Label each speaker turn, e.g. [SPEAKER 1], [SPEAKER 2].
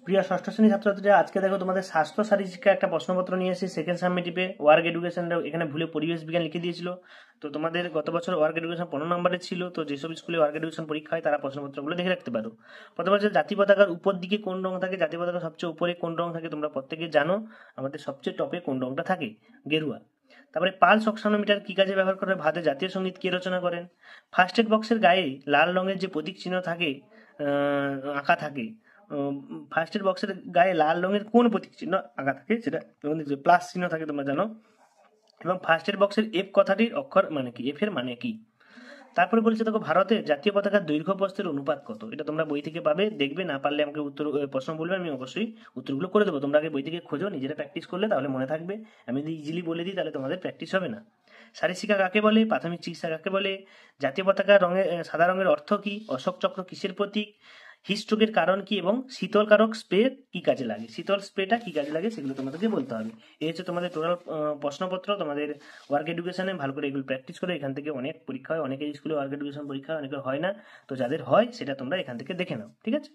[SPEAKER 1] প্রিয় ষষ্ঠ শ্রেণী ছাত্রছাত্রীরা, আজকে দেখো তোমাদের স্বাস্থ্য শারীর শিক্ষা একটা প্রশ্নপত্র নিয়ে এসেছি সেকেন্ড সাবমিটিভে। ওয়ার্ক এডুকেশন এখানে ভুলে পরিবেশ বিজ্ঞান লিখে দিয়েছিল। তো তোমাদের গত বছর ওয়ার্ক এডুকেশন 15 নম্বরের ছিল। তো যেসব স্কুলে ওয়ার্ক এডুকেশন পরীক্ষা হয় তারা প্রশ্নপত্রগুলো দেখে রাখতে পারো। প্রথম হচ্ছে জাতীয় পতাকার উপর দিকে কোন রং থাকে, জাতীয় পতাকার সবচেয়ে উপরে কোন রং থাকে তোমরা প্রত্যেকে জানো। আমাদের সবচেয়ে টপে কোন রংটা থাকে, গেরুয়া। তারপরে পালস অক্সানোমিটার কি কাজে ব্যবহার করে, ভারতের জাতীয় সঙ্গীত কে রচনা করেন। ফার্স্ট এড বক্সের গায়ে লাল রঙের যে প্রতীক চিহ্ন থাকে, আঁকা থাকে, ফার্স্ট এড বক্সের গায়ে লাল রঙের কোন প্রতীক চিহ্ন আঁকা থাকে, সেটা প্লাস চিহ্ন থাকে তোমরা জানো। এবং ফার্স্ট এড বক্সের এফ কথাটির অক্ষর মানে কি, এফ এর মানে কি। তারপরে বলছে দেখো ভারতের জাতীয় পতাকার দৈর্ঘ্য প্রস্থের অনুপাত কত। এটা তোমরা বই থেকে পাবে, দেখবে, না পারলে আমাকে উত্তর প্রশ্ন বলবে, আমি অবশ্যই উত্তরগুলো করে দেবো। তোমরা আগে বই থেকে খোঁজো, নিজেরা প্র্যাকটিস করলে তাহলে মনে থাকবে। আমি যদি ইজিলি বলে দিই তাহলে তোমাদের প্র্যাকটিস হবে না। শারীর শিক্ষা কাকে বলে, প্রাথমিক চিকিৎসা কাকে বলে, জাতীয় পতাকা রঙের সাদা রঙের অর্থ কি, অশোক চক্র কিসের প্রতীক, হিটস্ট্রোকের কারণ কি, এবং শীতলকারক স্প্রে কি কাজে লাগে, শীতল স্প্রেটা কি কাজে লাগে সেগুলো তোমাদেরকে বলতে হবে। এই হচ্ছে তোমাদের টোটাল প্রশ্নপত্র। তোমাদের ওয়ার্ক এডুকেশনে ভালো করে এগুলো প্র্যাকটিস করে, এখান থেকে অনেক পরীক্ষা হয়, অনেকের স্কুলে ওয়ার্ক এডুকেশন পরীক্ষা হয়, অনেকের হয় না। তো যাদের হয় সেটা তোমরা এখান থেকে দেখে নাও, ঠিক আছে।